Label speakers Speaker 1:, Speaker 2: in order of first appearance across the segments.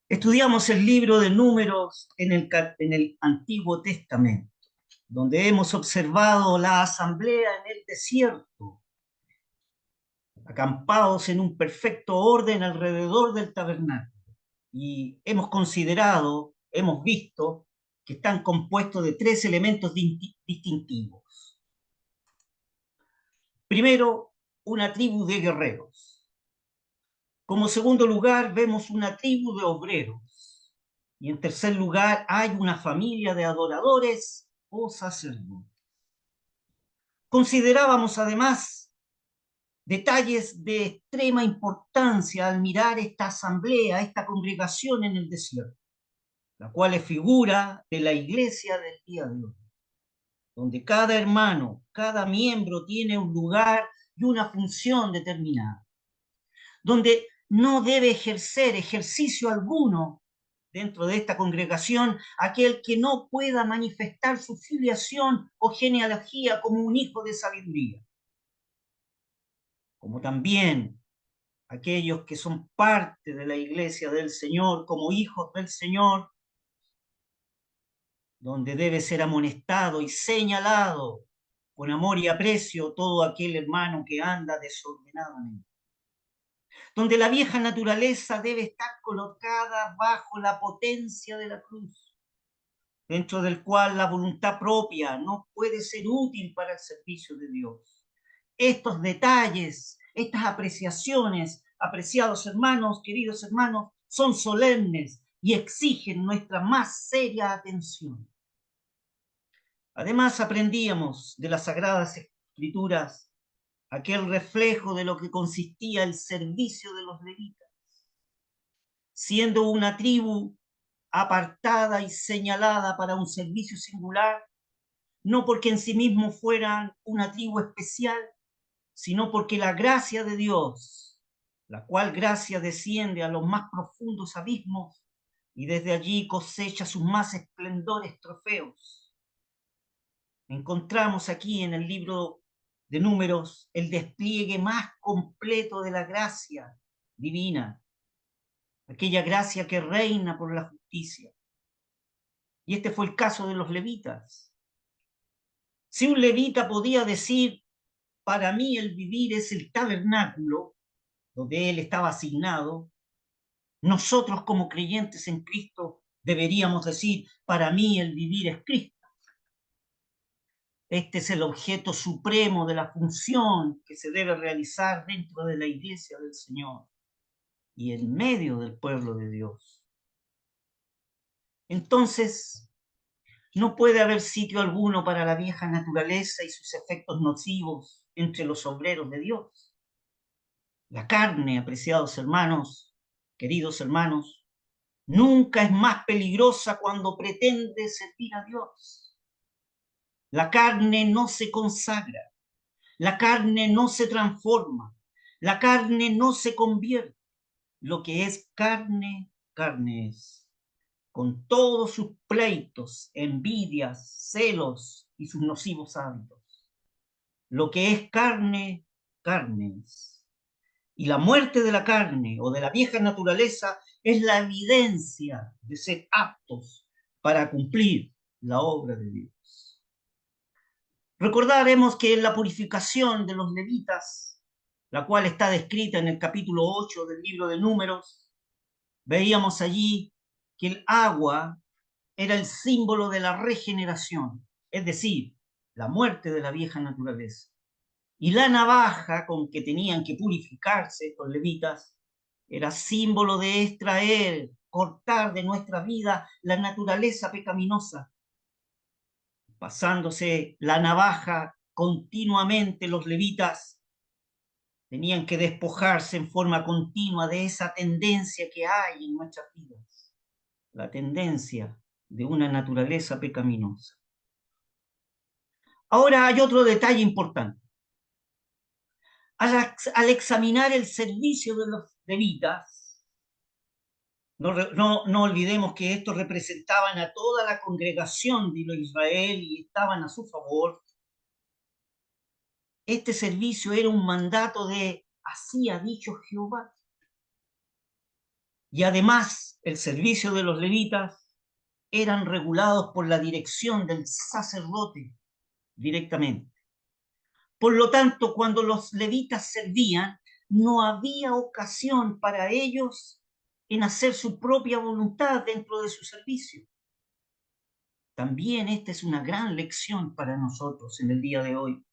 Speaker 1: Estudiamos el libro de Números en el Antiguo Testamento, donde hemos observado la asamblea en el desierto, acampados en un perfecto orden alrededor del tabernáculo. Y hemos considerado, hemos visto que están compuestos de tres elementos distintivos. Primero, una tribu de guerreros. Como segundo lugar, vemos una tribu de obreros. Y en tercer lugar, hay una familia de adoradores o sacerdotes. Considerábamos además detalles de extrema importancia al mirar esta asamblea, esta congregación en el desierto, la cual es figura de la iglesia del día de hoy, donde cada hermano, cada miembro tiene un lugar y una función determinada, donde no debe ejercer ejercicio alguno dentro de esta congregación aquel que no pueda manifestar su filiación o genealogía como un hijo de sabiduría, como también aquellos que son parte de la iglesia del Señor como hijos del Señor, donde debe ser amonestado y señalado con amor y aprecio todo aquel hermano que anda desordenadamente, donde la vieja naturaleza debe estar colocada bajo la potencia de la cruz, dentro del cual la voluntad propia no puede ser útil para el servicio de Dios. Estos detalles, estas apreciaciones, apreciados hermanos, queridos hermanos, son solemnes y exigen nuestra más seria atención. Además, aprendíamos de las Sagradas Escrituras aquel reflejo de lo que consistía el servicio de los levitas, siendo una tribu apartada y señalada para un servicio singular, no porque en sí mismos fueran una tribu especial, sino porque la gracia de Dios, la cual gracia desciende a los más profundos abismos y desde allí cosecha sus más esplendores trofeos. Encontramos aquí en el libro de Números el despliegue más completo de la gracia divina, aquella gracia que reina por la justicia. Y este fue el caso de los levitas. Si un levita podía decir, para mí el vivir es el tabernáculo, donde él estaba asignado, nosotros como creyentes en Cristo deberíamos decir, para mí el vivir es Cristo. Este es el objeto supremo de la función que se debe realizar dentro de la iglesia del Señor y en medio del pueblo de Dios. Entonces, no puede haber sitio alguno para la vieja naturaleza y sus efectos nocivos entre los obreros de Dios. La carne, apreciados hermanos, queridos hermanos, nunca es más peligrosa cuando pretende servir a Dios. La carne no se consagra, la carne no se transforma, la carne no se convierte. Lo que es carne, carne es, con todos sus pleitos, envidias, celos y sus nocivos hábitos. Lo que es carne, carne es. Y la muerte de la carne o de la vieja naturaleza es la evidencia de ser aptos para cumplir la obra de Dios. Recordaremos que en la purificación de los levitas, la cual está descrita en el capítulo 8 del libro de Números, veíamos allí que el agua era el símbolo de la regeneración, es decir, la muerte de la vieja naturaleza. Y la navaja con que tenían que purificarse estos levitas era símbolo de extraer, cortar de nuestra vida la naturaleza pecaminosa. Pasándose la navaja continuamente, los levitas tenían que despojarse en forma continua de esa tendencia que hay en nuestras vidas, la tendencia de una naturaleza pecaminosa. Ahora hay otro detalle importante. Al examinar el servicio de los levitas, no olvidemos que estos representaban a toda la congregación de Israel y estaban a su favor. Este servicio era un mandato de así ha dicho Jehová. Y además, el servicio de los levitas eran regulados por la dirección del sacerdote directamente. Por lo tanto, cuando los levitas servían, no había ocasión para ellos en hacer su propia voluntad dentro de su servicio. También esta es una gran lección para nosotros en el día de hoy.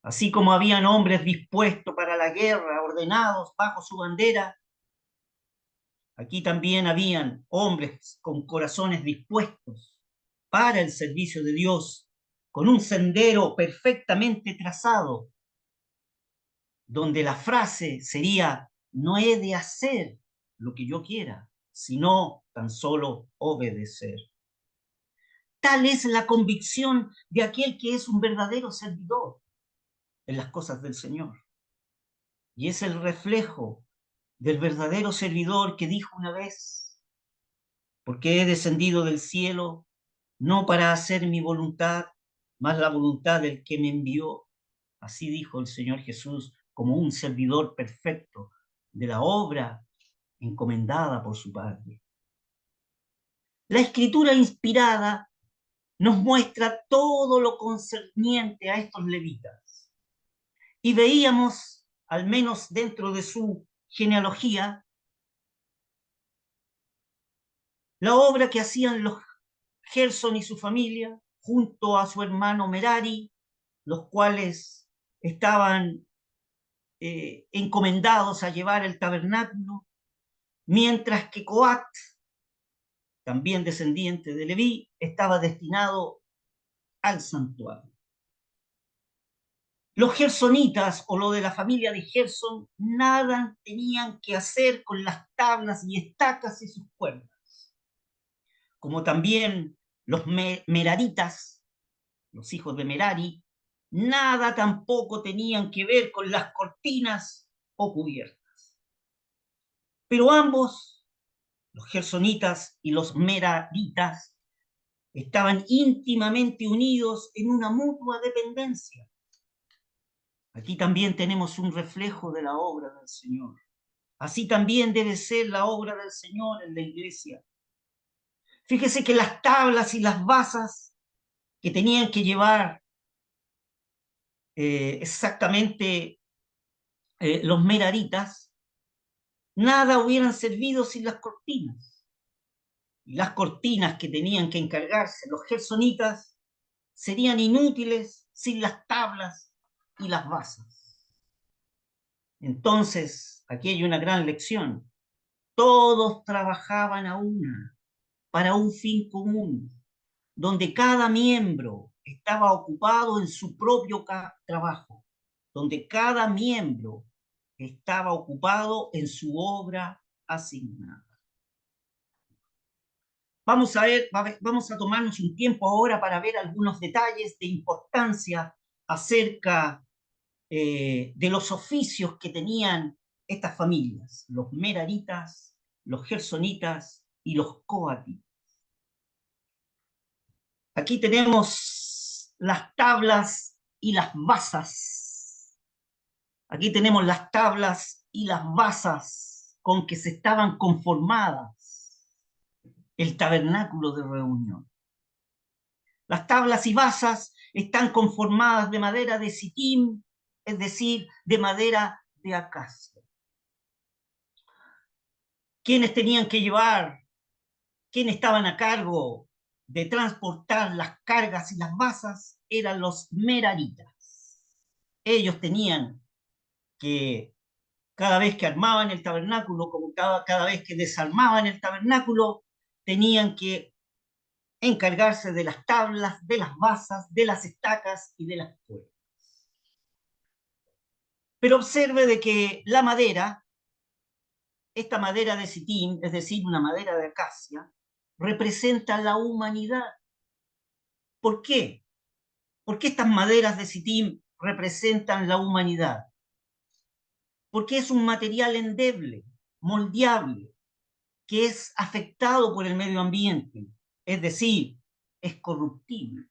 Speaker 1: Así como habían hombres dispuestos para la guerra, ordenados bajo su bandera, aquí también habían hombres con corazones dispuestos para el servicio de Dios, con un sendero perfectamente trazado, donde la frase sería: no he de hacer lo que yo quiera, sino tan solo obedecer. Tal es la convicción de aquel que es un verdadero servidor en las cosas del Señor. Y es el reflejo del verdadero servidor que dijo una vez: porque he descendido del cielo no para hacer mi voluntad, mas la voluntad del que me envió. Así dijo el Señor Jesús, como un servidor perfecto de la obra encomendada por su Padre. La escritura inspirada nos muestra todo lo concerniente a estos levitas. Y veíamos, al menos dentro de su genealogía, la obra que hacían los Gerson y su familia junto a su hermano Merari, los cuales estaban encomendados a llevar el tabernáculo, mientras que Coat, también descendiente de Leví, estaba destinado al santuario. Los gersonitas o lo de la familia de Gerson nada tenían que hacer con las tablas y estacas y sus cuerdas, como también los meraritas, los hijos de Merari, nada tampoco tenían que ver con las cortinas o cubiertas. Pero ambos, los gersonitas y los meraritas, estaban íntimamente unidos en una mutua dependencia. Aquí también tenemos un reflejo de la obra del Señor. Así también debe ser la obra del Señor en la iglesia. Fíjese que las tablas y las basas que tenían que llevar exactamente los meraritas, nada hubieran servido sin las cortinas. Y las cortinas que tenían que encargarse los gersonitas serían inútiles sin las tablas y las basas. Entonces, aquí hay una gran lección. Todos trabajaban a una, para un fin común, donde cada miembro estaba ocupado en su propio trabajo, donde cada miembro estaba ocupado en su obra asignada. Vamos a tomarnos un tiempo ahora para ver algunos detalles de importancia acerca de los oficios que tenían estas familias, los meraritas, los gersonitas y los coatitas. Aquí tenemos las tablas y las basas. Aquí tenemos las tablas y las basas con que se estaban conformadas el tabernáculo de reunión. Las tablas y basas están conformadas de madera de sitim, es decir, de madera de acacia. ¿Quiénes tenían que llevar? ¿Quiénes estaban a cargo de transportar las cargas y las basas? Eran los meraritas. Ellos tenían que, cada vez que armaban el tabernáculo, como cada vez que desarmaban el tabernáculo, tenían que encargarse de las tablas, de las basas, de las estacas y de las cuerdas. Pero observe de que la madera, esta madera de sitín, es decir, una madera de acacia, representa la humanidad. ¿Por qué? Porque estas maderas de sitín representan la humanidad. Porque es un material endeble, moldeable, que es afectado por el medio ambiente, es decir, es corruptible.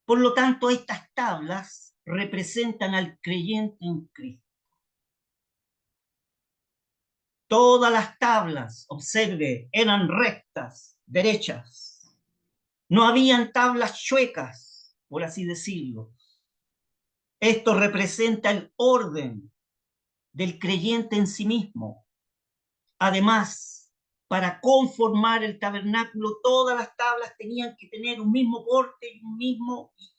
Speaker 1: Por lo tanto, estas tablas representan al creyente en Cristo. Todas las tablas, observe, eran rectas, derechas. No habían tablas chuecas, por así decirlo. Esto representa el orden del creyente en sí mismo. Además, para conformar el tabernáculo, todas las tablas tenían que tener un mismo porte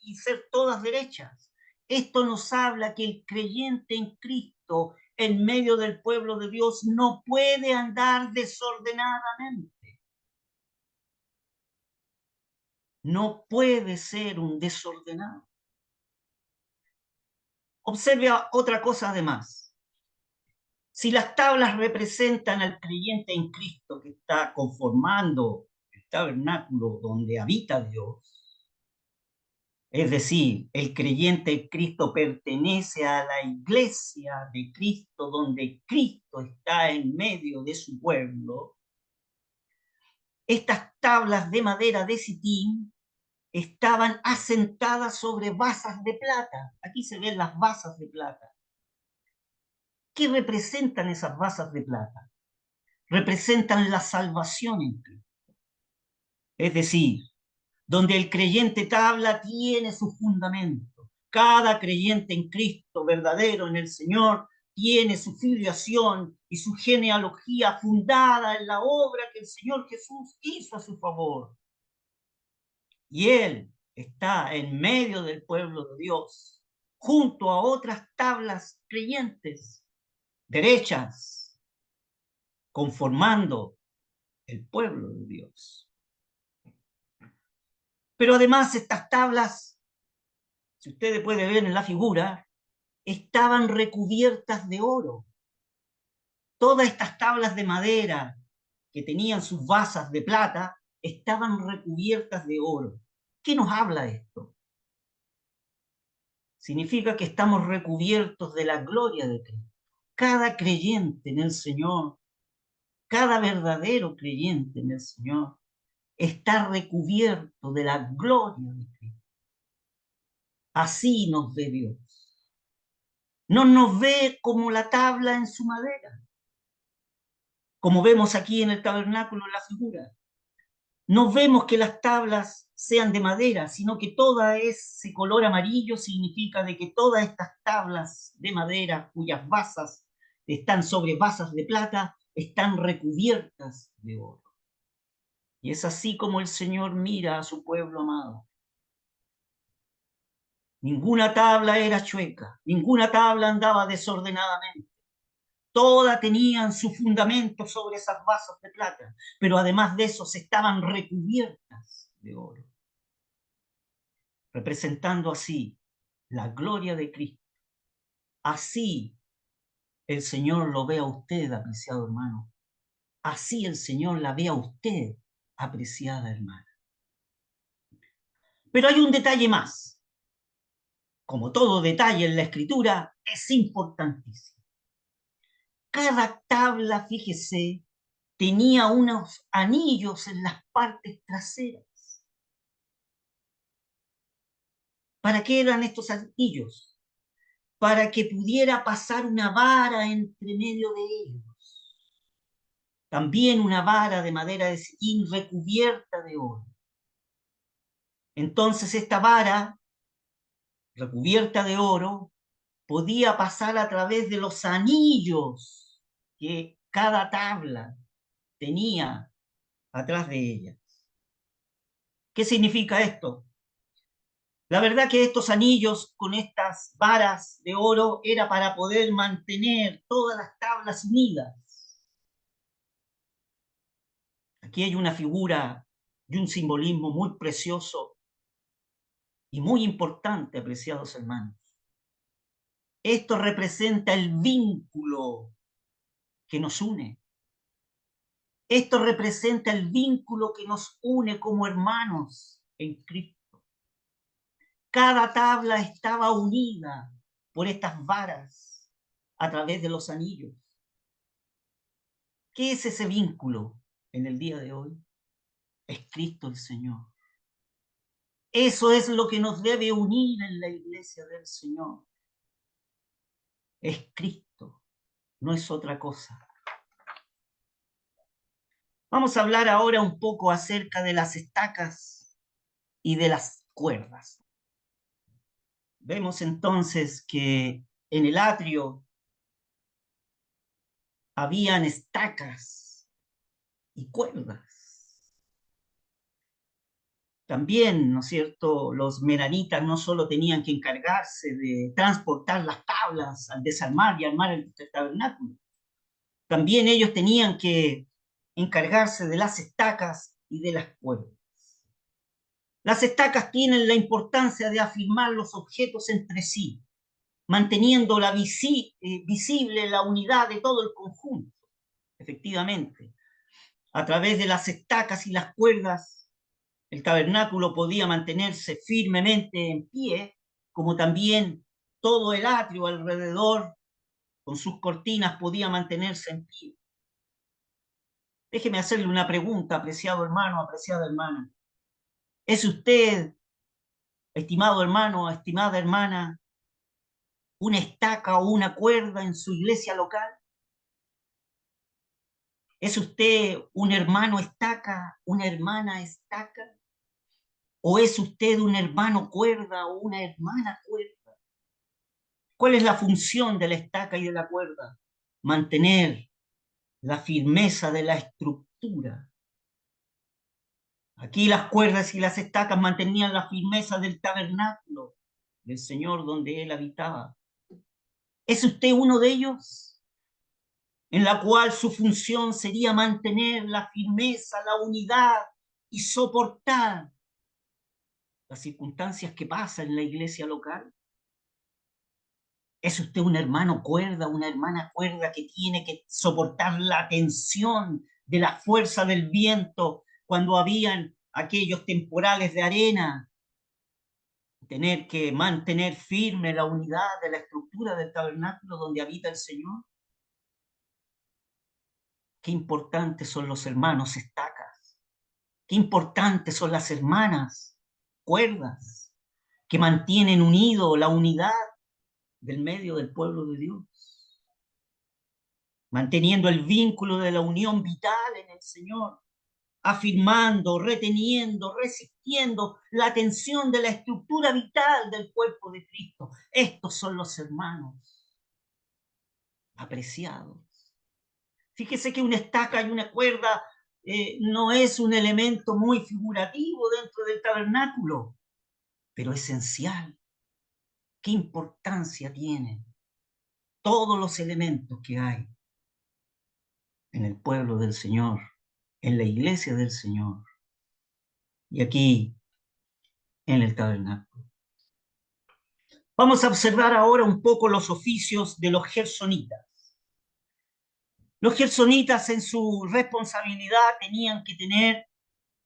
Speaker 1: y ser todas derechas. Esto nos habla que el creyente en Cristo, en medio del pueblo de Dios, no puede andar desordenadamente. No puede ser un desordenado. Observe otra cosa además. Si las tablas representan al creyente en Cristo que está conformando el tabernáculo donde habita Dios, es decir, el creyente en Cristo pertenece a la iglesia de Cristo donde Cristo está en medio de su pueblo, estas tablas de madera de Sitín estaban asentadas sobre basas de plata. Aquí se ven las basas de plata. ¿Qué representan esas basas de plata? Representan la salvación en Cristo. Es decir, donde el creyente tabla tiene su fundamento. Cada creyente en Cristo, verdadero en el Señor, tiene su filiación y su genealogía fundada en la obra que el Señor Jesús hizo a su favor. Y Él está en medio del pueblo de Dios, junto a otras tablas creyentes, derechas, conformando el pueblo de Dios. Pero además estas tablas, si ustedes pueden ver en la figura, estaban recubiertas de oro. Todas estas tablas de madera que tenían sus basas de plata estaban recubiertas de oro. ¿Qué nos habla esto? Significa que estamos recubiertos de la gloria de Cristo. Cada creyente en el Señor, cada verdadero creyente en el Señor, está recubierto de la gloria de Cristo. Así nos ve Dios. No nos ve como la tabla en su madera, como vemos aquí en el tabernáculo en la figura. No vemos que las tablas sean de madera, sino que toda ese color amarillo significa de que todas estas tablas de madera, cuyas basas están sobre basas de plata, están recubiertas de oro. Y es así como el Señor mira a su pueblo amado. Ninguna tabla era chueca, ninguna tabla andaba desordenadamente. Todas tenían su fundamento sobre esas basas de plata, pero además de eso estaban recubiertas de oro, representando así la gloria de Cristo. Así el Señor lo ve a usted, apreciado hermano. Así el Señor la ve a usted, apreciada hermana. Pero hay un detalle más. Como todo detalle en la Escritura, es importantísimo. Cada tabla, fíjese, tenía unos anillos en las partes traseras. ¿Para qué eran estos anillos? Para que pudiera pasar una vara entre medio de ellos. También una vara de madera de sitín recubierta de oro. Entonces esta vara, recubierta de oro, podía pasar a través de los anillos que cada tabla tenía atrás de ella. ¿Qué significa esto? La verdad que estos anillos con estas varas de oro era para poder mantener todas las tablas unidas. Aquí hay una figura y un simbolismo muy precioso y muy importante, apreciados hermanos. Esto representa el vínculo que nos une. Esto representa el vínculo que nos une como hermanos en Cristo. Cada tabla estaba unida por estas varas a través de los anillos. ¿Qué es ese vínculo en el día de hoy? Es Cristo el Señor. Eso es lo que nos debe unir en la iglesia del Señor. Es Cristo, no es otra cosa. Vamos a hablar ahora un poco acerca de las estacas y de las cuerdas. Vemos entonces que en el atrio habían estacas y cuerdas. También, ¿no es cierto?, los meranitas no solo tenían que encargarse de transportar las tablas al desarmar y armar el tabernáculo, también ellos tenían que encargarse de las estacas y de las cuerdas. Las estacas tienen la importancia de afirmar los objetos entre sí, manteniendo visible la unidad de todo el conjunto. Efectivamente, a través de las estacas y las cuerdas, el tabernáculo podía mantenerse firmemente en pie, como también todo el atrio alrededor, con sus cortinas, podía mantenerse en pie. Déjeme hacerle una pregunta, apreciado hermano, apreciada hermana. ¿Es usted, estimado hermano, estimada hermana, una estaca o una cuerda en su iglesia local? ¿Es usted un hermano estaca, una hermana estaca? ¿O es usted un hermano cuerda o una hermana cuerda? ¿Cuál es la función de la estaca y de la cuerda? Mantener la firmeza de la estructura. Aquí las cuerdas y las estacas mantenían la firmeza del tabernáculo del Señor donde Él habitaba. ¿Es usted uno de ellos? En la cual su función sería mantener la firmeza, la unidad y soportar las circunstancias que pasan en la iglesia local. ¿Es usted un hermano cuerda, una hermana cuerda que tiene que soportar la tensión de la fuerza del viento cuando habían aquellos temporales de arena? Tener que mantener firme la unidad de la estructura del tabernáculo donde habita el Señor. Qué importantes son los hermanos estacas. Qué importantes son las hermanas cuerdas que mantienen unido la unidad del medio del pueblo de Dios, manteniendo el vínculo de la unión vital en el Señor, afirmando, reteniendo, resistiendo la tensión de la estructura vital del cuerpo de Cristo. Estos son los hermanos apreciados. Fíjese que una estaca y una cuerda no es un elemento muy figurativo dentro del tabernáculo, pero esencial. ¿Qué importancia tienen todos los elementos que hay en el pueblo del Señor, en la iglesia del Señor y aquí en el tabernáculo? Vamos a observar ahora un poco los oficios de los gersonitas. Los gersonitas en su responsabilidad tenían que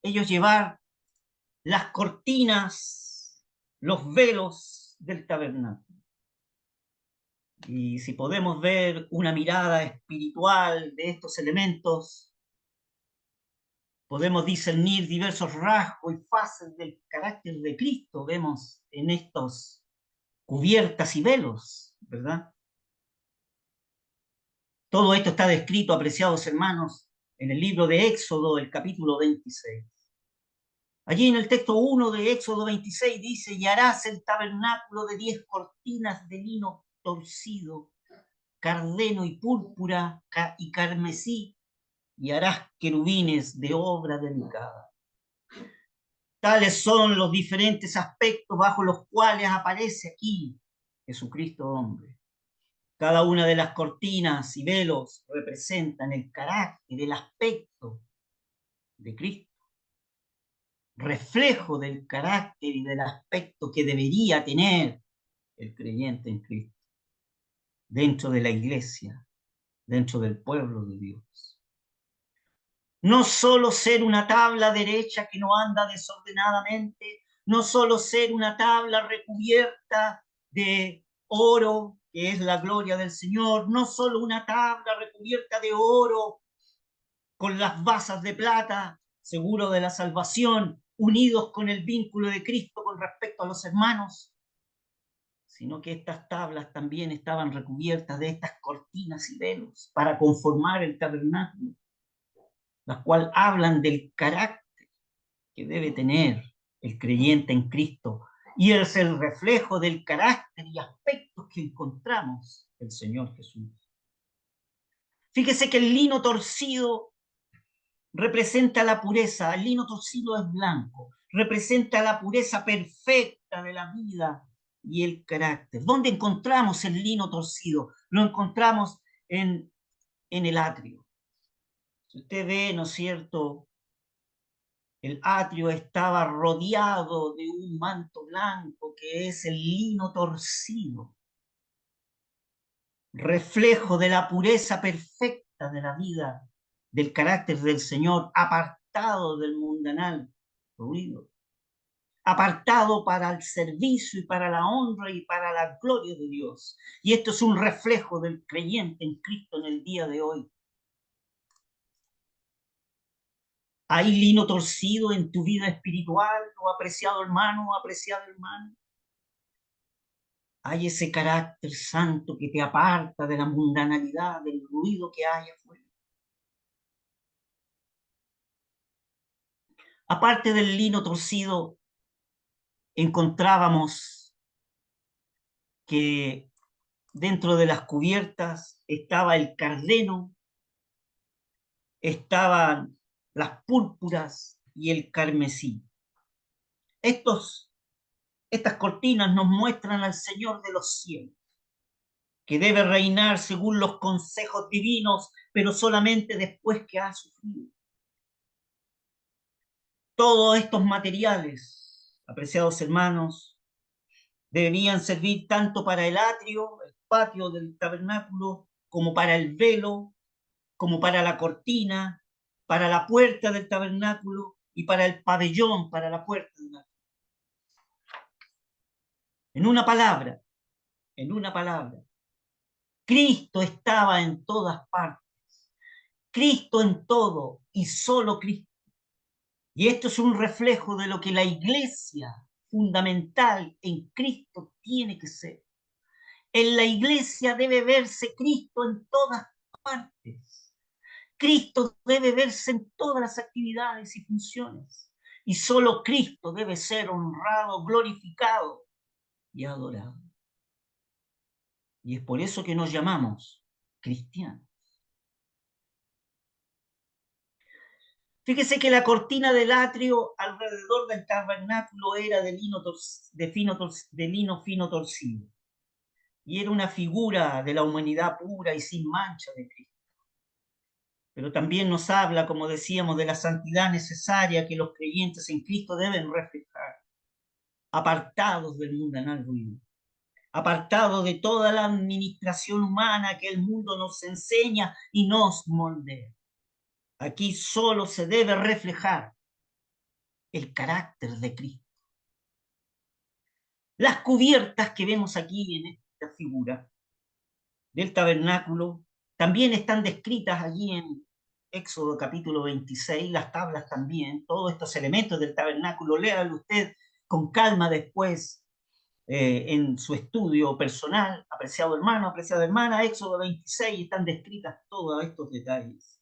Speaker 1: ellos llevar las cortinas, los velos del tabernáculo. Y si podemos ver una mirada espiritual de estos elementos, podemos discernir diversos rasgos y fases del carácter de Cristo. Vemos en estos cubiertas y velos, ¿verdad? Todo esto está descrito, apreciados hermanos, en el libro de Éxodo, el capítulo 26. Allí en el texto 1 de Éxodo 26 dice: y harás el tabernáculo de 10 cortinas de lino torcido, cardeno y púrpura y carmesí, y harás querubines de obra delicada. Tales son los diferentes aspectos bajo los cuales aparece aquí Jesucristo hombre. Cada una de las cortinas y velos representan el carácter, el aspecto de Cristo, reflejo del carácter y del aspecto que debería tener el creyente en Cristo, dentro de la iglesia, dentro del pueblo de Dios. No solo ser una tabla derecha que no anda desordenadamente, no solo ser una tabla recubierta de oro, que es la gloria del Señor, no solo una tabla recubierta de oro con las basas de plata, seguro de la salvación, unidos con el vínculo de Cristo con respecto a los hermanos, sino que estas tablas también estaban recubiertas de estas cortinas y velos para conformar el tabernáculo. las cuales hablan del carácter que debe tener el creyente en Cristo, y es el reflejo del carácter y aspectos que encontramos en el Señor Jesús. Fíjese que el lino torcido representa la pureza, el lino torcido es blanco, representa la pureza perfecta de la vida y el carácter. ¿Dónde encontramos el lino torcido? Lo encontramos en el atrio. Si usted ve, ¿no es cierto? El atrio estaba rodeado de un manto blanco que es el lino torcido, reflejo de la pureza perfecta de la vida, del carácter del Señor, apartado del mundanal ruido, apartado para el servicio y para la honra y para la gloria de Dios. Y esto es un reflejo del creyente en Cristo en el día de hoy. ¿Hay lino torcido en tu vida espiritual, oh apreciado hermano, oh apreciada hermana? ¿Hay ese carácter santo que te aparta de la mundanalidad, del ruido que hay afuera? Aparte del lino torcido, encontrábamos que dentro de las cubiertas estaba el cardeno, estaban las púrpuras y el carmesí. Estas cortinas nos muestran al Señor de los cielos, que debe reinar según los consejos divinos, pero solamente después que ha sufrido. Todos estos materiales, apreciados hermanos, deberían servir tanto para el atrio, el patio del tabernáculo, como para el velo, como para la cortina, para la puerta del tabernáculo y para el pabellón, para la puerta del tabernáculo. En una palabra, Cristo estaba en todas partes, Cristo en todo y solo Cristo. Y esto es un reflejo de lo que la iglesia fundamental en Cristo tiene que ser. En la iglesia debe verse Cristo en todas partes. Cristo debe verse en todas las actividades y funciones. Y solo Cristo debe ser honrado, glorificado y adorado. Y es por eso que nos llamamos cristianos. Fíjese que la cortina del atrio alrededor del tabernáculo era de lino fino torcido. Y era una figura de la humanidad pura y sin mancha de Cristo. Pero también nos habla, como decíamos, de la santidad necesaria que los creyentes en Cristo deben reflejar, apartados del mundanal ruido, apartados de toda la administración humana que el mundo nos enseña y nos moldea. Aquí solo se debe reflejar el carácter de Cristo. Las cubiertas que vemos aquí en esta figura del tabernáculo también están descritas allí en Éxodo capítulo 26, las tablas también, todos estos elementos del tabernáculo, léalo usted con calma después en su estudio personal, apreciado hermano, apreciada hermana, Éxodo 26, están descritas todos estos detalles.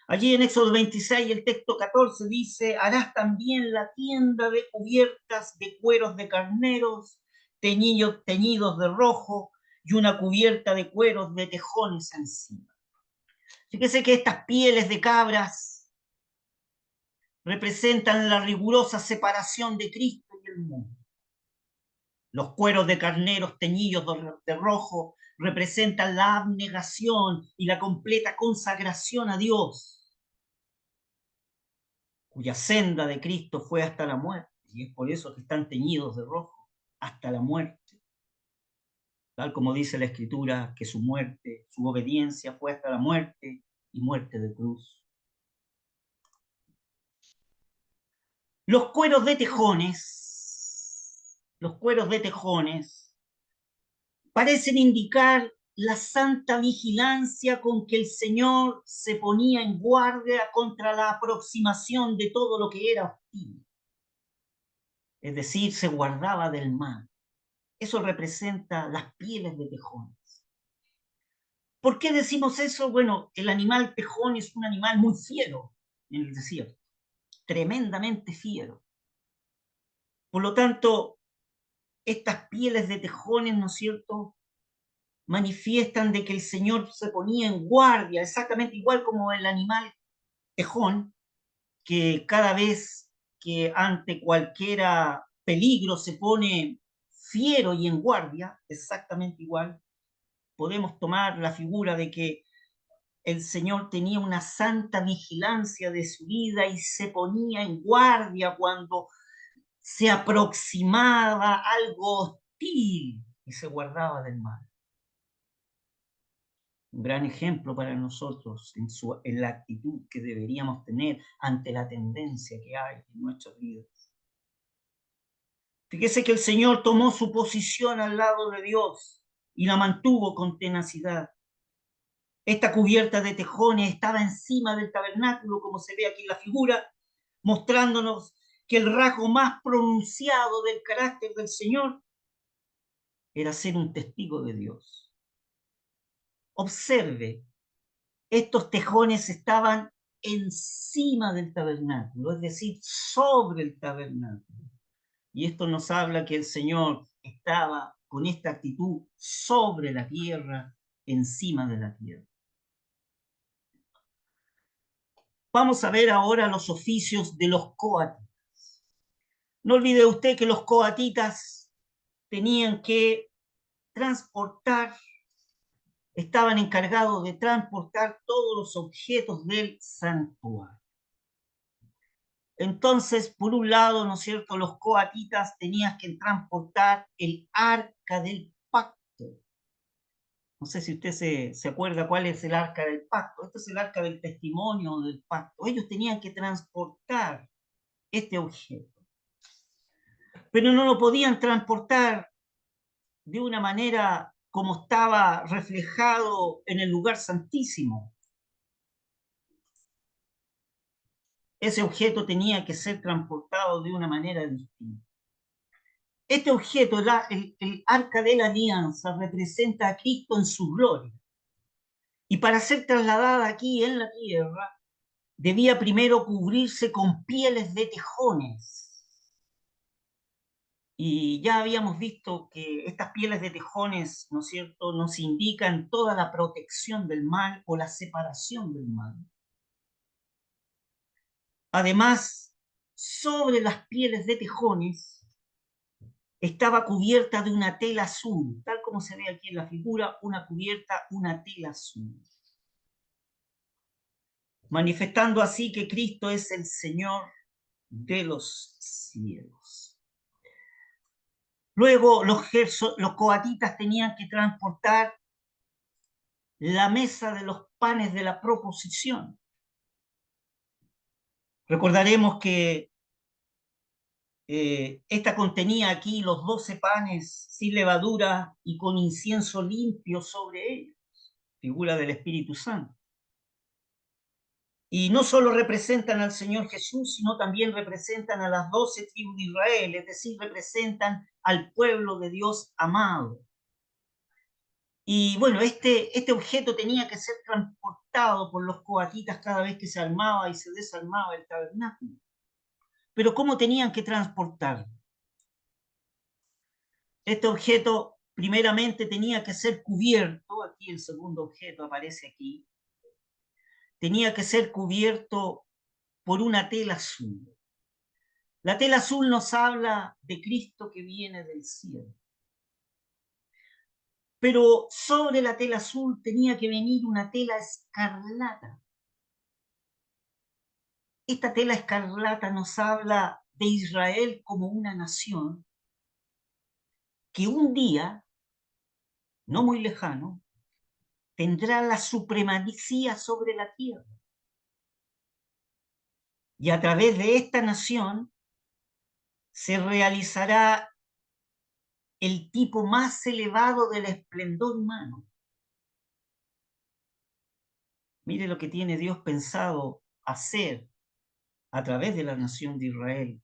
Speaker 1: Allí en Éxodo 26, el texto 14 dice, harás también la tienda de cubiertas de cueros de carneros, teñidos de rojo, y una cubierta de cueros de tejones encima. Fíjese que estas pieles de cabras representan la rigurosa separación de Cristo y el mundo. Los cueros de carneros teñidos de rojo representan la abnegación y la completa consagración a Dios, cuya senda de Cristo fue hasta la muerte, y es por eso que están teñidos de rojo, hasta la muerte. Tal como dice la Escritura, que su muerte, su obediencia fue hasta la muerte y muerte de cruz. Los cueros de tejones parecen indicar la santa vigilancia con que el Señor se ponía en guardia contra la aproximación de todo lo que era hostil. Es decir, se guardaba del mal. Eso representa las pieles de tejones. ¿Por qué decimos eso? Bueno, el animal tejón es un animal muy fiero, en el desierto, tremendamente fiero. Por lo tanto, estas pieles de tejones, ¿no es cierto?, manifiestan de que el Señor se ponía en guardia, exactamente igual como el animal tejón, que cada vez que ante cualquiera peligro se pone fiero y en guardia, exactamente igual, podemos tomar la figura de que el Señor tenía una santa vigilancia de su vida y se ponía en guardia cuando se aproximaba algo hostil y se guardaba del mal. Un gran ejemplo para nosotros en la actitud que deberíamos tener ante la tendencia que hay en nuestras vidas. Fíjese que el Señor tomó su posición al lado de Dios y la mantuvo con tenacidad. Esta cubierta de tejones estaba encima del tabernáculo, como se ve aquí en la figura, mostrándonos que el rasgo más pronunciado del carácter del Señor era ser un testigo de Dios. Observe, estos tejones estaban encima del tabernáculo, es decir, sobre el tabernáculo. Y esto nos habla que el Señor estaba con esta actitud sobre la tierra, encima de la tierra. Vamos a ver ahora los oficios de los coatitas. No olvide usted que los coatitas tenían que transportar, estaban encargados de transportar todos los objetos del santuario. Entonces, por un lado, ¿no es cierto?, los coatitas tenían que transportar el arca del pacto. No sé si usted se acuerda cuál es el arca del pacto. Esto es el arca del testimonio del pacto. Ellos tenían que transportar este objeto, pero no lo podían transportar de una manera como estaba reflejado en el lugar santísimo. Ese objeto tenía que ser transportado de una manera distinta. Este objeto, el arca de la alianza, representa a Cristo en su gloria. Y para ser trasladada aquí en la tierra, debía primero cubrirse con pieles de tejones. Y ya habíamos visto que estas pieles de tejones, ¿no es cierto?, nos indican toda la protección del mal o la separación del mal. Además, sobre las pieles de tejones estaba cubierta de una tela azul, tal como se ve aquí en la figura, una cubierta, una tela azul, manifestando así que Cristo es el Señor de los cielos. Luego los coatitas tenían que transportar la mesa de los panes de la proposición. Recordaremos que esta contenía aquí los 12 panes sin levadura y con incienso limpio sobre ellos, figura del Espíritu Santo. Y no solo representan al Señor Jesús, sino también representan a las 12 tribus de Israel, es decir, representan al pueblo de Dios amado. Y bueno, este objeto tenía que ser transportado por los coatitas cada vez que se armaba y se desarmaba el tabernáculo. Pero ¿cómo tenían que transportarlo? Este objeto primeramente tenía que ser cubierto, aquí el segundo objeto aparece aquí, tenía que ser cubierto por una tela azul. La tela azul nos habla de Cristo que viene del cielo. Pero sobre la tela azul tenía que venir una tela escarlata. Esta tela escarlata nos habla de Israel como una nación que un día, no muy lejano, tendrá la supremacía sobre la tierra. Y a través de esta nación se realizará el tipo más elevado del esplendor humano. Mire lo que tiene Dios pensado hacer a través de la nación de Israel.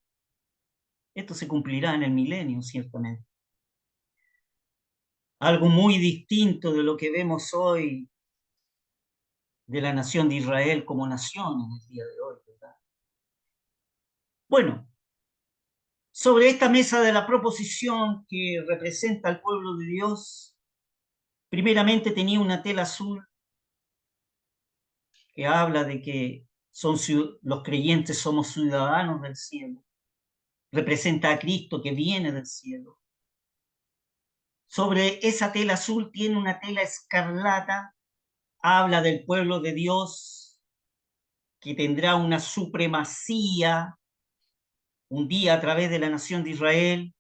Speaker 1: Esto se cumplirá en el milenio, ciertamente. Algo muy distinto de lo que vemos hoy de la nación de Israel como nación en el día de hoy. Bueno, sobre esta mesa de la proposición que representa al pueblo de Dios, primeramente tenía una tela azul que habla de que los creyentes somos ciudadanos del cielo. Representa a Cristo que viene del cielo. Sobre esa tela azul tiene una tela escarlata, habla del pueblo de Dios que tendrá una supremacía un día a través de la nación de Israel,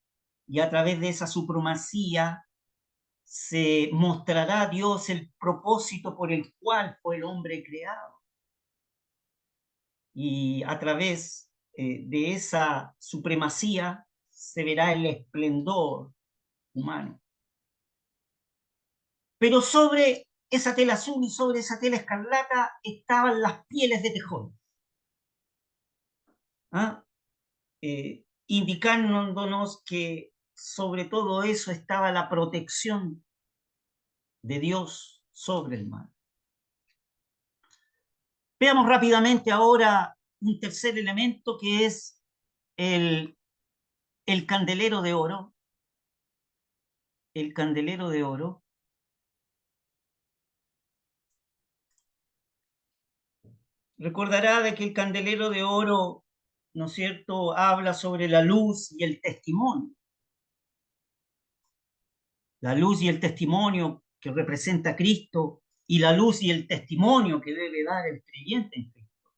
Speaker 1: y a través de esa supremacía se mostrará a Dios el propósito por el cual fue el hombre creado. Y a través de esa supremacía se verá el esplendor humano. Pero sobre esa tela azul y sobre esa tela escarlata estaban las pieles de tejón, ¿ah? Indicándonos que sobre todo eso estaba la protección de Dios sobre el mar. Veamos rápidamente ahora un tercer elemento que es el, el candelero de oro. El candelero de oro. Recordará de que el candelero de oro, ¿no es cierto?, habla sobre la luz y el testimonio. La luz y el testimonio que representa a Cristo y la luz y el testimonio que debe dar el creyente en Cristo.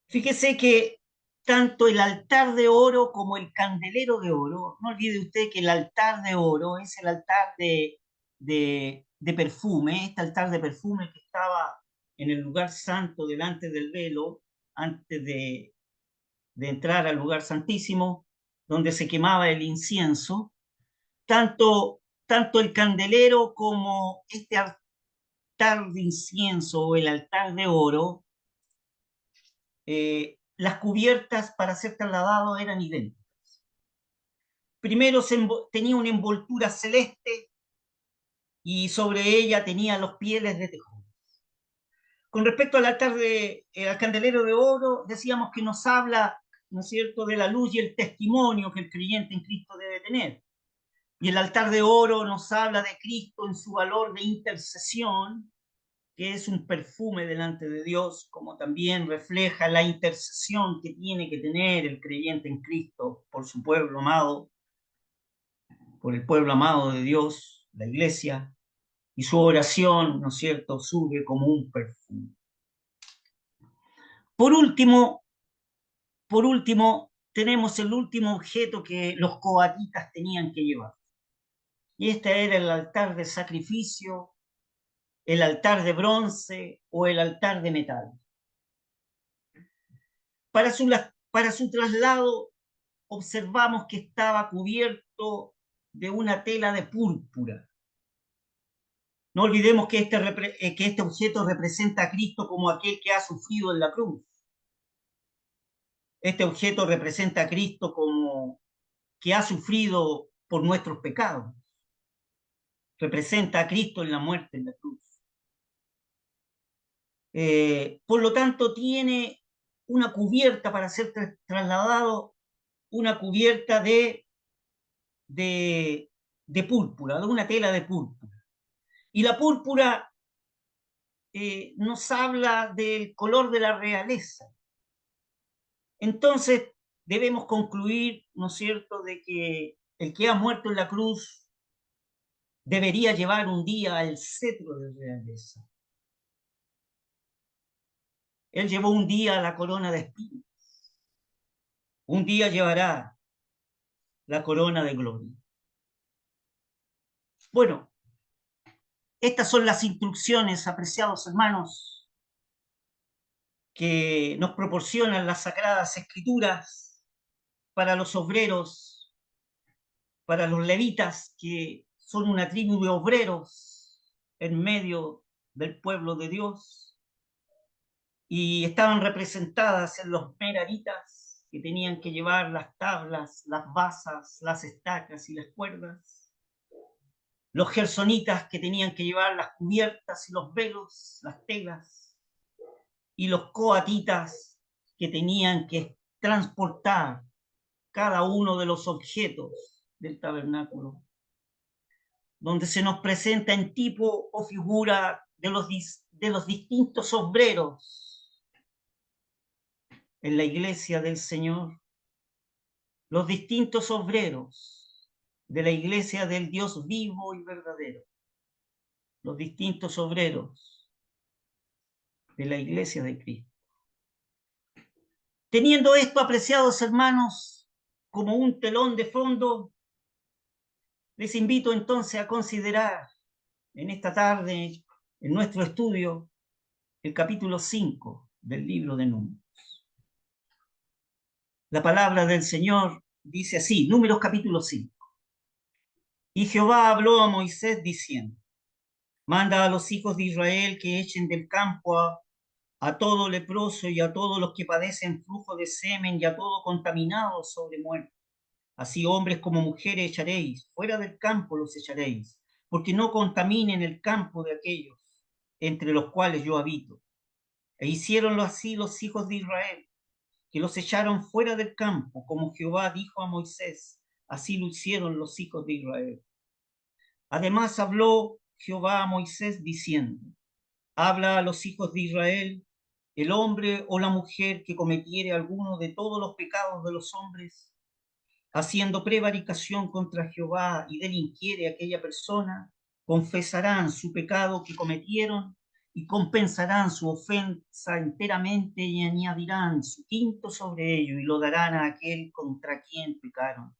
Speaker 1: Fíjese que tanto el altar de oro como el candelero de oro, no olvide usted que el altar de oro es el altar de perfume, este altar de perfume que estaba en el lugar santo delante del velo, antes de entrar al lugar santísimo, donde se quemaba el incienso. Tanto el candelero como este altar de incienso o el altar de oro, las cubiertas para ser trasladado eran idénticas. Primero tenía una envoltura celeste y sobre ella tenía los pieles de tejón. Con respecto al al candelero de oro, decíamos que nos habla, ¿no es cierto?, de la luz y el testimonio que el creyente en Cristo debe tener. Y el altar de oro nos habla de Cristo en su valor de intercesión, que es un perfume delante de Dios, como también refleja la intercesión que tiene que tener el creyente en Cristo por su pueblo amado, por el pueblo amado de Dios, la iglesia, y su oración, ¿no es cierto?, sube como un perfume. Por último, por último, tenemos el último objeto que los coatitas tenían que llevar. Y este era el altar de sacrificio, el altar de bronce o el altar de metal. Para su, para su traslado observamos que estaba cubierto de una tela de púrpura. No olvidemos que que este objeto representa a Cristo como aquel que ha sufrido en la cruz. Este objeto representa a Cristo como que ha sufrido por nuestros pecados. Representa a Cristo en la muerte en la cruz. Por lo tanto, tiene una cubierta para ser trasladado, una cubierta de, de púrpura, de una tela de púrpura. Y la púrpura nos habla del color de la realeza. Entonces, debemos concluir, ¿no es cierto?, de que el que ha muerto en la cruz debería llevar un día el cetro de realeza. Él llevó un día la corona de espinas. Un día llevará la corona de gloria. Bueno, estas son las instrucciones, apreciados hermanos, que nos proporcionan las sagradas escrituras para los obreros, para los levitas, que son una tribu de obreros en medio del pueblo de Dios, y estaban representadas en los meraritas, que tenían que llevar las tablas, las basas, las estacas y las cuerdas, los gersonitas, que tenían que llevar las cubiertas y los velos, las telas, y los coatitas, que tenían que transportar cada uno de los objetos del tabernáculo, donde se nos presenta en tipo o figura de los distintos obreros en la iglesia del Señor, los distintos obreros de la iglesia del Dios vivo y verdadero, los distintos obreros de la iglesia de Cristo. Teniendo esto, apreciados hermanos, como un telón de fondo, les invito entonces a considerar en esta tarde, en nuestro estudio, el capítulo 5 del libro de Números. La palabra del Señor dice así, Números capítulo 5. Y Jehová habló a Moisés diciendo, manda a los hijos de Israel que echen del campo a todo leproso y a todos los que padecen flujo de semen y a todo contaminado sobre muerto. Así hombres como mujeres echaréis, fuera del campo los echaréis, porque no contaminen el campo de aquellos entre los cuales yo habito. E hicieronlo así los hijos de Israel, que los echaron fuera del campo, como Jehová dijo a Moisés, así lo hicieron los hijos de Israel. Además habló Jehová a Moisés diciendo, habla a los hijos de Israel, el hombre o la mujer que cometiere alguno de todos los pecados de los hombres, haciendo prevaricación contra Jehová y delinquiere aquella persona, confesarán su pecado que cometieron y compensarán su ofensa enteramente y añadirán su quinto sobre ello y lo darán a aquel contra quien pecaron.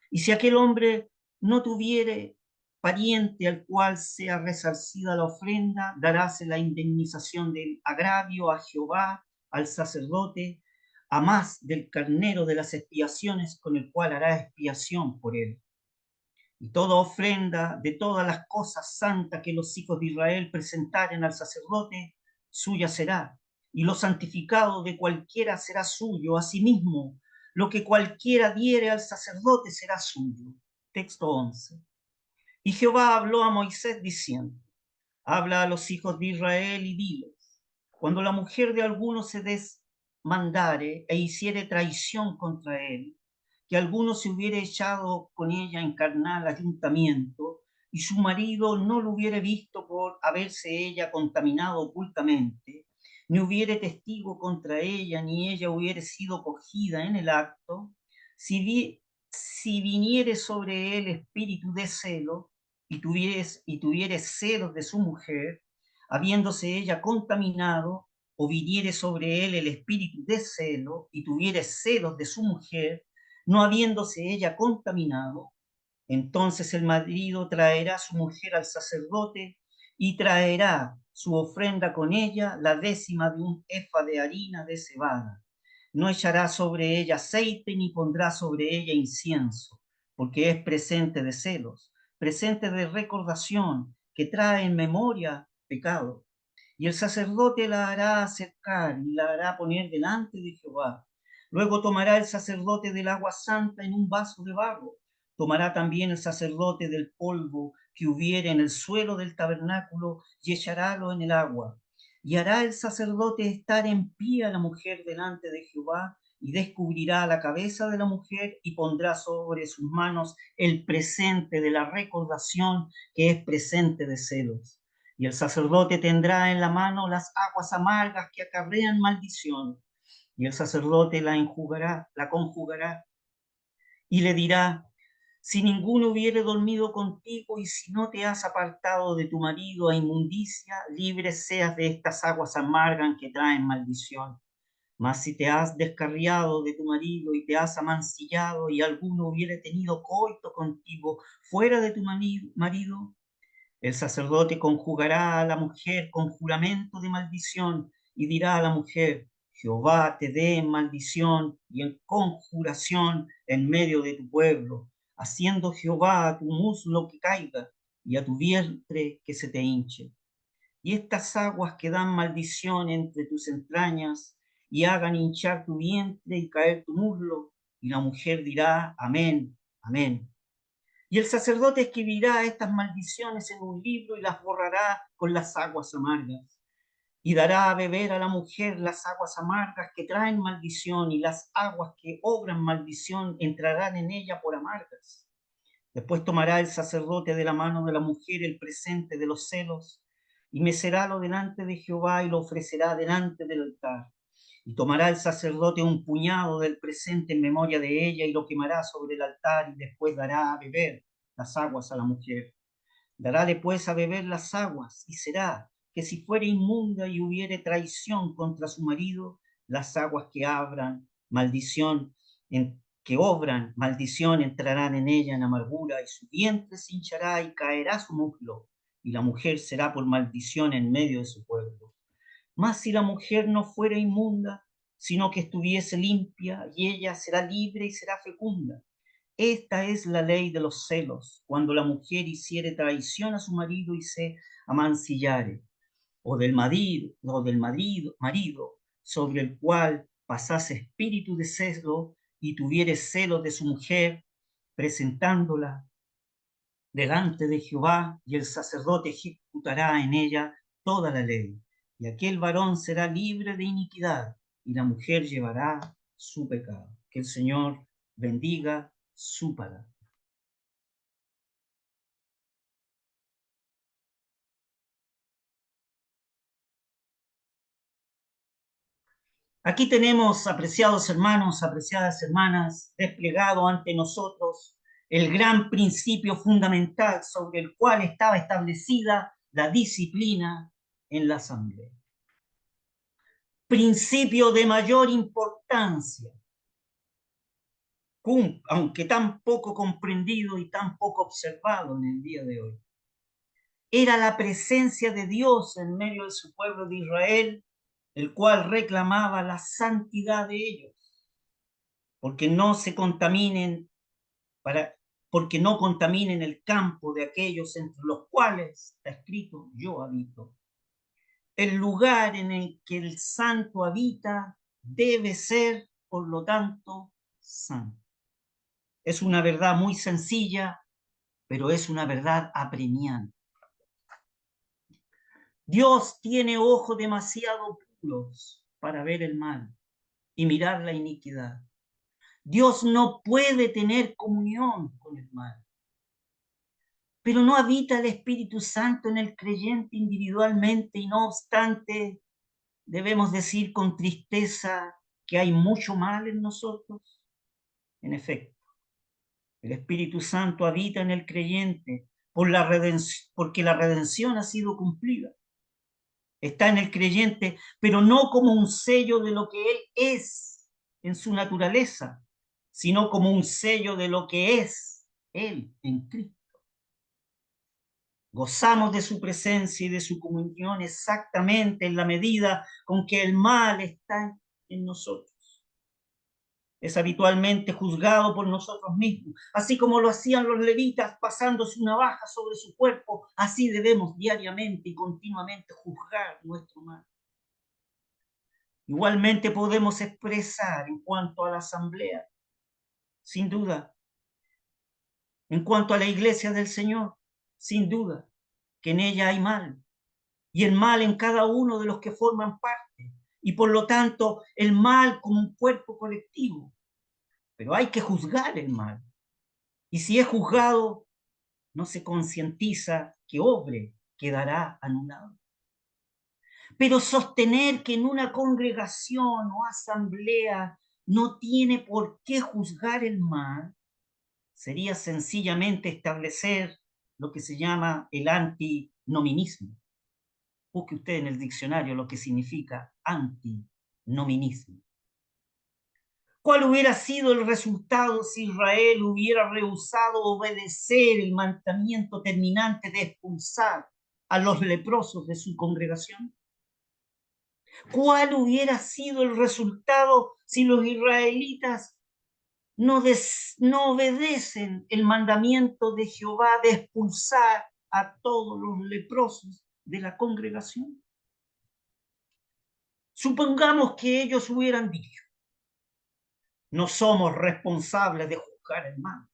Speaker 1: Y si aquel hombre no tuviere pariente al cual sea resarcida la ofrenda, daráse la indemnización del agravio a Jehová, al sacerdote, a más del carnero de las expiaciones con el cual hará expiación por él. Y toda ofrenda de todas las cosas santas que los hijos de Israel presentaren al sacerdote, suya será. Y lo santificado de cualquiera será suyo. Asimismo, lo que cualquiera diere al sacerdote será suyo. Texto 11. Y Jehová habló a Moisés diciendo, habla a los hijos de Israel y diles, cuando la mujer de alguno se desmandare e hiciere traición contra él, que alguno se hubiere echado con ella en carnal ayuntamiento, y su marido no lo hubiere visto por haberse ella contaminado ocultamente, ni hubiere testigo contra ella, ni ella hubiere sido cogida en el acto, si viniere sobre él espíritu de celo, y tuviere celos de su mujer, habiéndose ella contaminado, o viniere sobre él el espíritu de celo, y tuviere celos de su mujer, no habiéndose ella contaminado, entonces el marido traerá a su mujer al sacerdote y traerá su ofrenda con ella, la décima de un efa de harina de cebada. No echará sobre ella aceite ni pondrá sobre ella incienso, porque es presente de celos, presente de recordación, que trae en memoria pecado. Y el sacerdote la hará acercar y la hará poner delante de Jehová. Luego tomará el sacerdote del agua santa en un vaso de barro. Tomará también el sacerdote del polvo que hubiere en el suelo del tabernáculo y echarálo en el agua. Y hará el sacerdote estar en pie a la mujer delante de Jehová y descubrirá la cabeza de la mujer y pondrá sobre sus manos el presente de la recordación que es presente de celos. Y el sacerdote tendrá en la mano las aguas amargas que acarrean maldición. Y el sacerdote la enjugará, la conjugará y le dirá, si ninguno hubiere dormido contigo y si no te has apartado de tu marido a inmundicia, libre seas de estas aguas amargas que traen maldición. Mas si te has descarriado de tu marido y te has amancillado y alguno hubiere tenido coito contigo fuera de tu marido, el sacerdote conjugará a la mujer con juramento de maldición y dirá a la mujer, Jehová te dé en maldición y en conjuración en medio de tu pueblo, haciendo Jehová a tu muslo que caiga y a tu vientre que se te hinche. Y estas aguas que dan maldición entre tus entrañas y hagan hinchar tu vientre y caer tu muslo, y la mujer dirá, amén, amén. Y el sacerdote escribirá estas maldiciones en un libro y las borrará con las aguas amargas. y dará a beber a la mujer las aguas amargas que traen maldición, y las aguas que obran maldición entrarán en ella por amargas. Después tomará el sacerdote de la mano de la mujer el presente de los celos, y mecerálo delante de Jehová y lo ofrecerá delante del altar. Y tomará el sacerdote un puñado del presente en memoria de ella y lo quemará sobre el altar, y después dará a beber las aguas a la mujer. Darále pues a beber las aguas, y será que si fuere inmunda y hubiere traición contra su marido, las aguas que abran maldición, que obran maldición, entrarán en ella en amargura, y su vientre se hinchará y caerá su muslo, y la mujer será por maldición en medio de su pueblo. Mas si la mujer no fuera inmunda, sino que estuviese limpia, y ella será libre y será fecunda. Esta es la ley de los celos, cuando la mujer hiciere traición a su marido y se amancillare, marido sobre el cual pasase espíritu de celo y tuviere celo de su mujer, presentándola delante de Jehová, y el sacerdote ejecutará en ella toda la ley, y aquel varón será libre de iniquidad, y la mujer llevará su pecado. Que el Señor bendiga su palabra. Aquí tenemos, apreciados hermanos, apreciadas hermanas, desplegado ante nosotros el gran principio fundamental sobre el cual estaba establecida la disciplina en la asamblea. Principio de mayor importancia, aunque tan poco comprendido y tan poco observado en el día de hoy. Era la presencia de Dios en medio de su pueblo de Israel, el cual reclamaba la santidad de ellos, porque no se contaminen, porque no contaminen el campo de aquellos entre los cuales está escrito: yo habito. El lugar en el que el santo habita debe ser, por lo tanto, santo. Es una verdad muy sencilla, pero es una verdad apremiante. Dios tiene ojos demasiado puros para ver el mal y mirar la iniquidad. Dios no puede tener comunión con el mal. Pero no habita el Espíritu Santo en el creyente individualmente, y no obstante, debemos decir con tristeza que hay mucho mal en nosotros. En efecto, el Espíritu Santo habita en el creyente porque la redención ha sido cumplida. Está en el creyente, pero no como un sello de lo que él es en su naturaleza, sino como un sello de lo que es él en Cristo. Gozamos de su presencia y de su comunión exactamente en la medida con que el mal está en nosotros. Es habitualmente juzgado por nosotros mismos, así como lo hacían los levitas pasando su navaja sobre su cuerpo. Así debemos diariamente y continuamente juzgar nuestro mal. Igualmente podemos expresar en cuanto a la asamblea, sin duda, en cuanto a la iglesia del Señor, sin duda, que en ella hay mal, y el mal en cada uno de los que forman parte, y por lo tanto el mal como un cuerpo colectivo. Pero hay que juzgar el mal, y si es juzgado, no se concientiza que obre, quedará anulado. Pero sostener que en una congregación o asamblea no tiene por qué juzgar el mal sería sencillamente establecer lo que se llama el antinominismo. Busque usted en el diccionario lo que significa antinominismo. ¿Cuál hubiera sido el resultado si Israel hubiera rehusado obedecer el mandamiento terminante de expulsar a los leprosos de su congregación? ¿Cuál hubiera sido el resultado si los israelitas no obedecen el mandamiento de Jehová de expulsar a todos los leprosos de la congregación? Supongamos que ellos hubieran dicho: no somos responsables de juzgar el mal,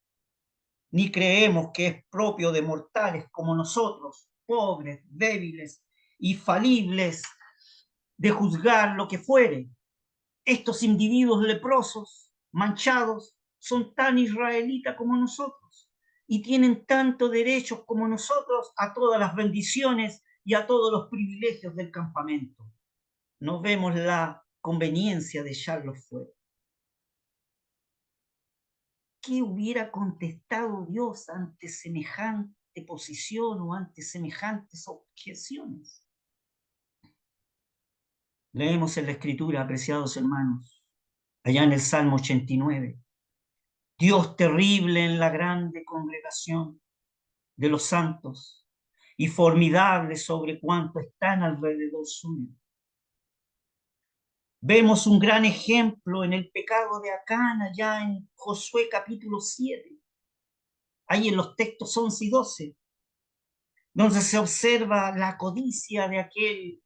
Speaker 1: ni creemos que es propio de mortales como nosotros, pobres, débiles y falibles, de juzgar lo que fuere. Estos individuos leprosos, manchados, son tan israelitas como nosotros y tienen tanto derechos como nosotros a todas las bendiciones y a todos los privilegios del campamento. No vemos la conveniencia de echarlos fuera. ¿Qué hubiera contestado Dios ante semejante posición o ante semejantes objeciones? Leemos en la Escritura, apreciados hermanos, allá en el Salmo 89. Dios terrible en la grande congregación de los santos y formidable sobre cuanto están alrededor suyo. Vemos un gran ejemplo en el pecado de Acán, allá en Josué capítulo 7, ahí en los textos 11 y 12, donde se observa la codicia de aquel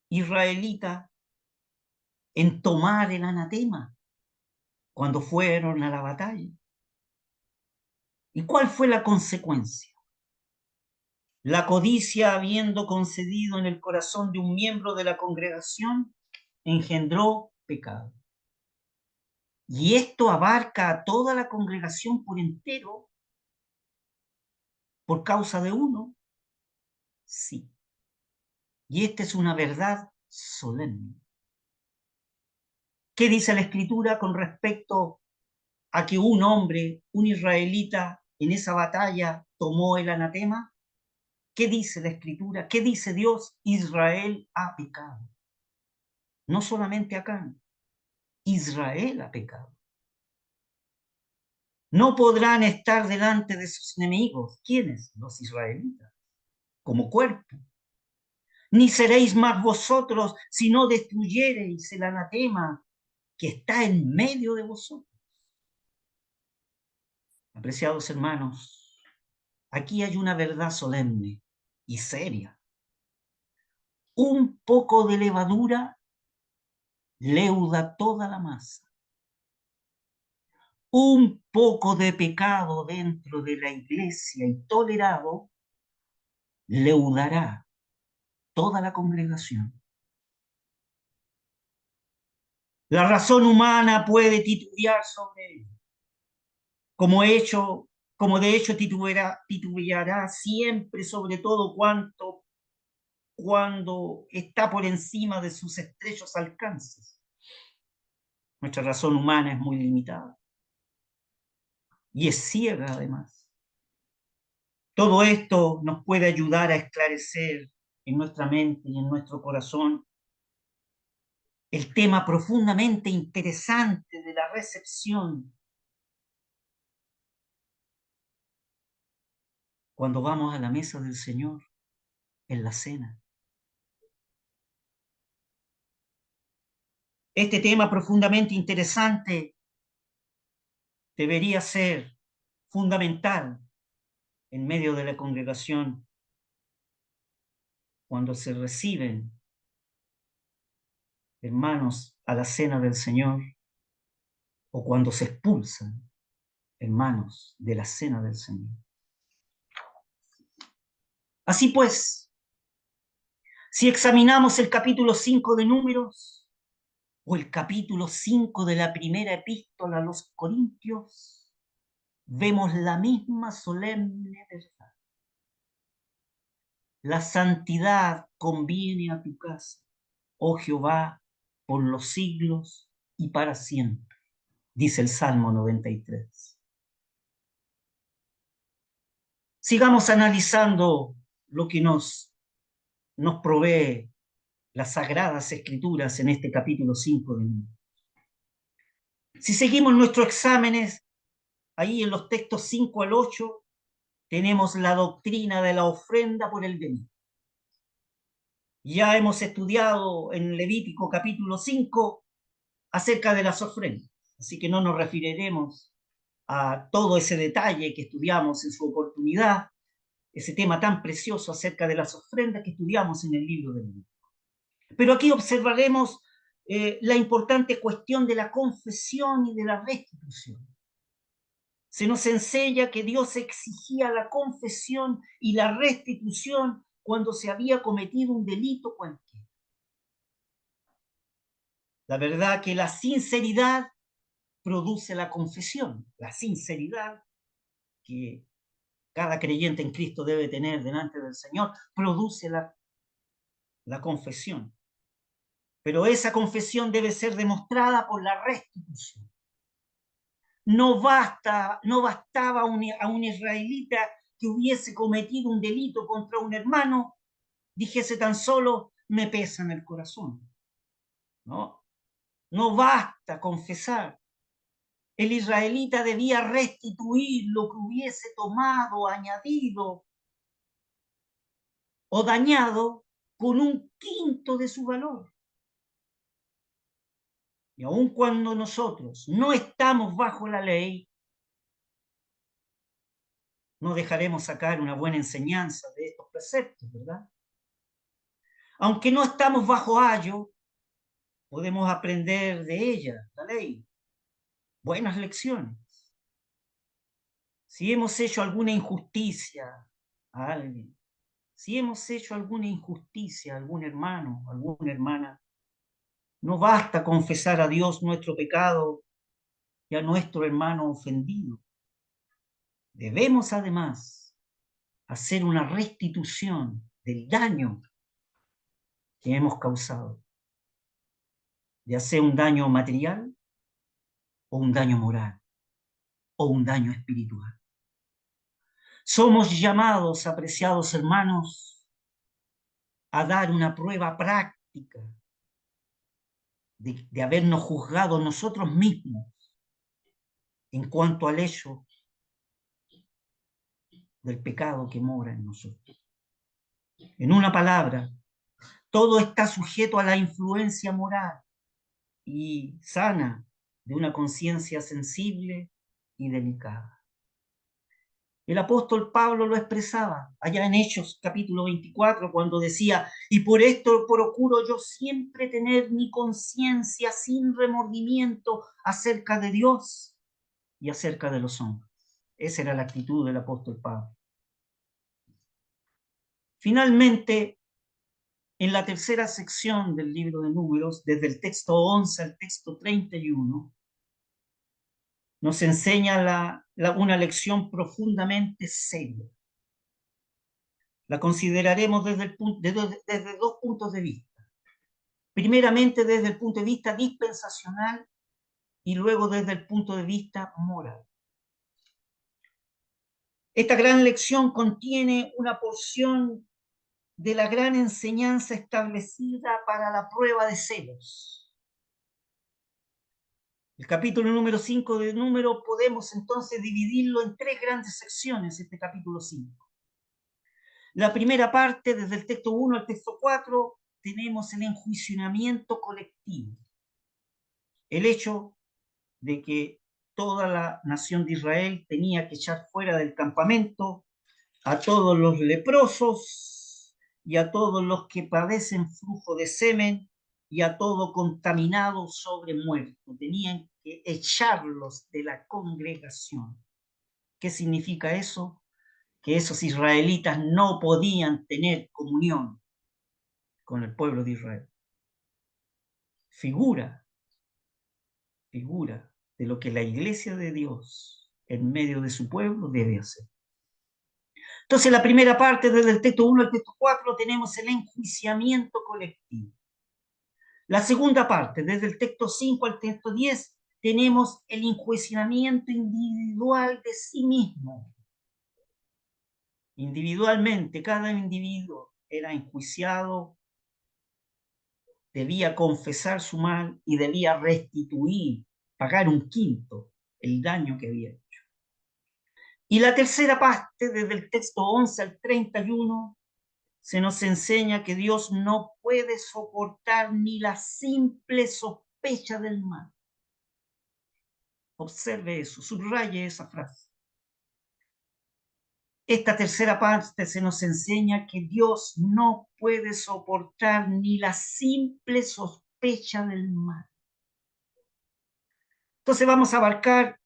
Speaker 1: israelita en tomar el anatema cuando fueron a la batalla. ¿Y cuál fue la consecuencia? La codicia, habiendo concedido en el corazón de un miembro de la congregación, engendró pecado. Y esto abarca a toda la congregación por entero, por causa de uno, sí. Y esta es una verdad solemne. ¿Qué dice la Escritura con respecto a que un hombre, un israelita, en esa batalla tomó el anatema? ¿Qué dice la Escritura? ¿Qué dice Dios? Israel ha pecado. No solamente Acán, Israel ha pecado. No podrán estar delante de sus enemigos. ¿Quiénes? Los israelitas, como cuerpo. Ni seréis más vosotros si no destruyereis el anatema que está en medio de vosotros. Apreciados hermanos, aquí hay una verdad solemne y seria. Un poco de levadura leuda toda la masa. Un poco de pecado dentro de la iglesia y tolerado leudará toda la congregación. La razón humana puede titubear sobre él, como de hecho titubeará siempre sobre todo cuando está por encima de sus estrechos alcances. Nuestra razón humana es muy limitada y es ciega además. Todo esto nos puede ayudar a esclarecer en nuestra mente y en nuestro corazón el tema profundamente interesante de la recepción cuando vamos a la mesa del Señor en la cena. Este tema profundamente interesante debería ser fundamental en medio de la congregación cuando se reciben hermanos a la cena del Señor o cuando se expulsan hermanos de la cena del Señor. Así pues, si examinamos el capítulo 5 de Números o el capítulo 5 de la primera epístola a los Corintios, vemos la misma solemne verdad. La santidad conviene a tu casa, oh Jehová, por los siglos y para siempre, dice el Salmo 93. Sigamos analizando lo que nos provee las Sagradas Escrituras en este capítulo 5 de Números. Si seguimos nuestros exámenes, ahí en los textos 5 al 8, tenemos la doctrina de la ofrenda por el delito. Ya hemos estudiado en Levítico capítulo 5 acerca de las ofrendas, así que no nos referiremos a todo ese detalle que estudiamos en su oportunidad, ese tema tan precioso acerca de las ofrendas que estudiamos en el libro de Levítico. Pero aquí observaremos la importante cuestión de la confesión y de la restitución. Se nos enseña que Dios exigía la confesión y la restitución cuando se había cometido un delito cualquiera. La verdad que la sinceridad produce la confesión. La sinceridad que cada creyente en Cristo debe tener delante del Señor produce la confesión. Pero esa confesión debe ser demostrada por la restitución. No bastaba a un israelita que hubiese cometido un delito contra un hermano, dijese tan solo, me pesa en el corazón. No, no basta confesar. El israelita debía restituir lo que hubiese tomado, añadido o dañado con un quinto de su valor. Y aun cuando nosotros no estamos bajo la ley, no dejaremos sacar una buena enseñanza de estos preceptos, ¿verdad? Aunque no estamos bajo ayo, podemos aprender de ella, la ley, buenas lecciones. Si hemos hecho alguna injusticia a alguien, si hemos hecho alguna injusticia a algún hermano, a alguna hermana, no basta confesar a Dios nuestro pecado y a nuestro hermano ofendido. Debemos además hacer una restitución del daño que hemos causado, ya sea un daño material o un daño moral o un daño espiritual. Somos llamados, apreciados hermanos, a dar una prueba práctica de habernos juzgado nosotros mismos en cuanto al hecho del pecado que mora en nosotros. En una palabra, todo está sujeto a la influencia moral y sana de una conciencia sensible y delicada. El apóstol Pablo lo expresaba allá en Hechos capítulo 24, cuando decía, y por esto procuro yo siempre tener mi conciencia sin remordimiento acerca de Dios y acerca de los hombres. Esa era la actitud del apóstol Pablo. Finalmente, en la tercera sección del libro de Números, desde el texto 11 al texto 31, nos enseña una lección profundamente seria. La consideraremos desde dos puntos de vista. Primeramente desde el punto de vista dispensacional y luego desde el punto de vista moral. Esta gran lección contiene una porción de la gran enseñanza establecida para la prueba de celos. El capítulo número 5 de Número podemos entonces dividirlo en tres grandes secciones, este capítulo 5. La primera parte, desde el texto 1 al texto 4, tenemos el enjuiciamiento colectivo. El hecho de que toda la nación de Israel tenía que echar fuera del campamento a todos los leprosos y a todos los que padecen flujo de semen y a todo contaminado sobre muerto. Tenían que echarlos de la congregación. ¿Qué significa eso? Que esos israelitas no podían tener comunión con el pueblo de Israel. Figura de lo que la iglesia de Dios en medio de su pueblo debe hacer. Entonces, la primera parte, desde el texto 1 al texto 4, tenemos el enjuiciamiento colectivo. La segunda parte, desde el texto 5 al texto 10, tenemos el enjuiciamiento individual de sí mismo. Individualmente, cada individuo era enjuiciado, debía confesar su mal y debía restituir, pagar un quinto el daño que había hecho. Y la tercera parte, desde el texto 11 al 31, se nos enseña que Dios no puede soportar ni la simple sospecha del mal. Observe eso, subraye esa frase. Esta tercera parte se nos enseña que Dios no puede soportar ni la simple sospecha del mal. Entonces vamos a abarcar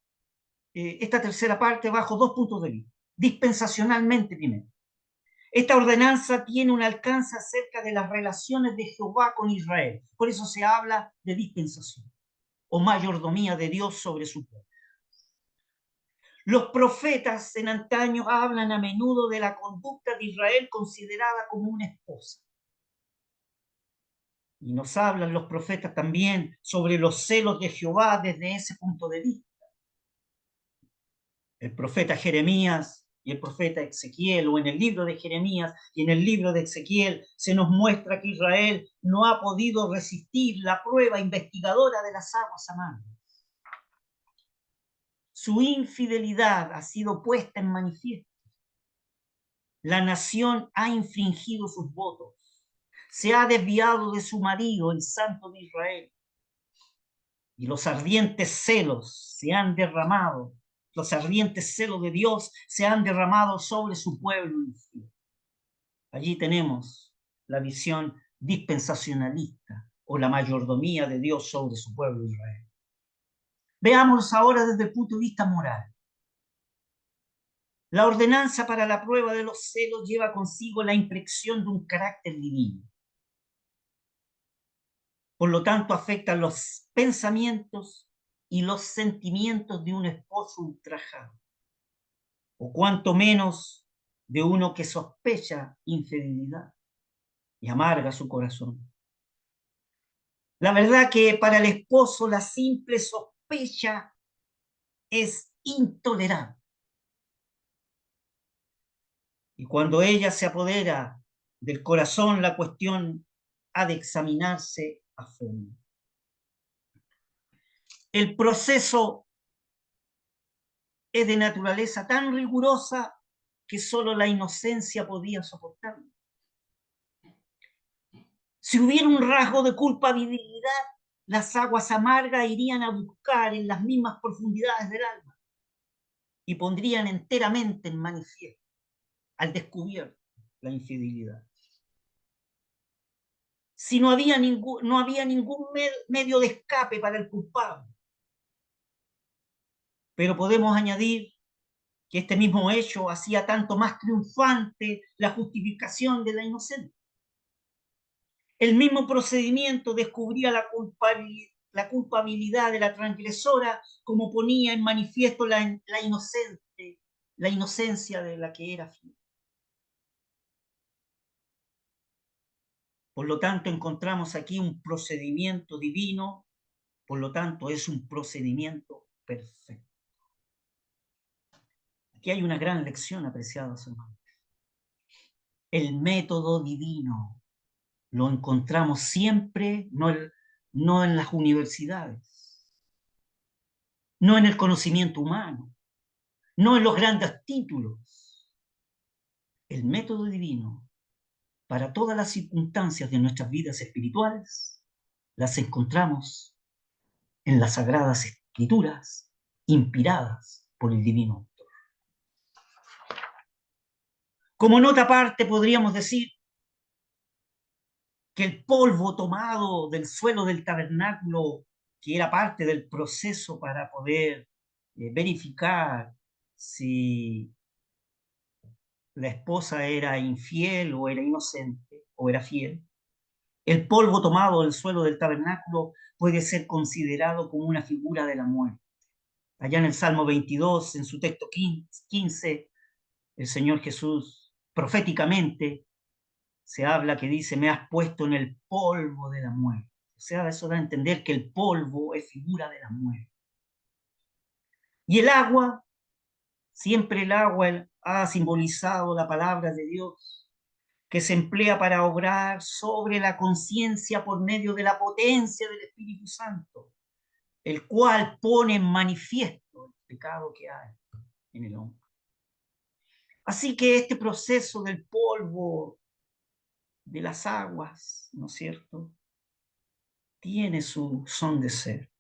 Speaker 1: esta tercera parte bajo dos puntos de vista. Dispensacionalmente primero. Esta ordenanza tiene un alcance acerca de las relaciones de Jehová con Israel. Por eso se habla de dispensación o mayordomía de Dios sobre su pueblo. Los profetas en antaño hablan a menudo de la conducta de Israel considerada como una esposa. Y nos hablan los profetas también sobre los celos de Jehová desde ese punto de vista. El profeta Jeremías y el profeta Ezequiel, o en el libro de Jeremías y en el libro de Ezequiel, se nos muestra que Israel no ha podido resistir la prueba investigadora de las aguas amargas. Su infidelidad ha sido puesta en manifiesto. La nación ha infringido sus votos, se ha desviado de su marido, el Santo de Israel, y los ardientes celos se han derramado, los ardientes celos de Dios se han derramado sobre su pueblo. Allí tenemos la visión dispensacionalista o la mayordomía de Dios sobre su pueblo Israel. Veámoslos ahora desde el punto de vista moral. La ordenanza para la prueba de los celos lleva consigo la impresión de un carácter divino. Por lo tanto, afecta los pensamientos y los sentimientos de un esposo ultrajado, o cuanto menos de uno que sospecha infidelidad y amarga su corazón. La verdad que para el esposo la simple sospecha es intolerable. Y cuando ella se apodera del corazón, la cuestión ha de examinarse a fondo. El proceso es de naturaleza tan rigurosa que solo la inocencia podía soportarlo. Si hubiera un rasgo de culpabilidad, las aguas amargas irían a buscar en las mismas profundidades del alma y pondrían enteramente en manifiesto, al descubierto, la infidelidad. Si no había ningún medio de escape para el culpable. Pero podemos añadir que este mismo hecho hacía tanto más triunfante la justificación de la inocente. El mismo procedimiento descubría la culpabilidad de la transgresora, como ponía en manifiesto la inocencia de la que era fiel. Por lo tanto, encontramos aquí un procedimiento divino, por lo tanto, es un procedimiento perfecto. Aquí hay una gran lección, apreciados hermanos. El método divino lo encontramos siempre, no en las universidades, no en el conocimiento humano, no en los grandes títulos. El método divino para todas las circunstancias de nuestras vidas espirituales las encontramos en las sagradas escrituras inspiradas por el divino autor. Como nota aparte podríamos decir que el polvo tomado del suelo del tabernáculo, que era parte del proceso para poder verificar si la esposa era infiel o era inocente o era fiel, el polvo tomado del suelo del tabernáculo puede ser considerado como una figura de la muerte. Allá en el Salmo 22, en su texto 15, el Señor Jesús proféticamente se habla que dice, me has puesto en el polvo de la muerte. O sea, eso da a entender que el polvo es figura de la muerte. Y el agua, siempre el agua ha simbolizado la palabra de Dios, que se emplea para obrar sobre la conciencia por medio de la potencia del Espíritu Santo, el cual pone en manifiesto el pecado que hay en el hombre. Así que este proceso del polvo, de las aguas, ¿no es cierto?, tiene su son de ser.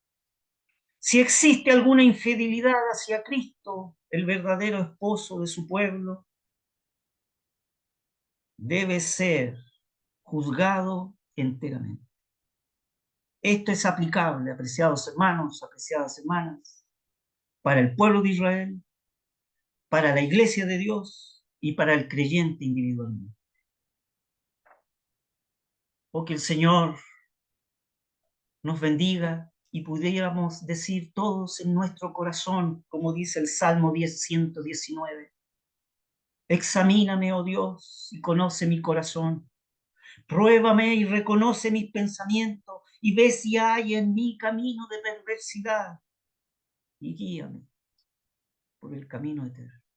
Speaker 1: Si existe alguna infidelidad hacia Cristo, el verdadero esposo de su pueblo, debe ser juzgado enteramente. Esto es aplicable, apreciados hermanos, apreciadas hermanas, para el pueblo de Israel, para la iglesia de Dios y para el creyente individualmente. O que el Señor nos bendiga y pudiéramos decir todos en nuestro corazón, como dice el Salmo 119, examíname, oh Dios, y conoce mi corazón. Pruébame y reconoce mis pensamientos y ve si hay en mí camino de perversidad y guíame por el camino eterno.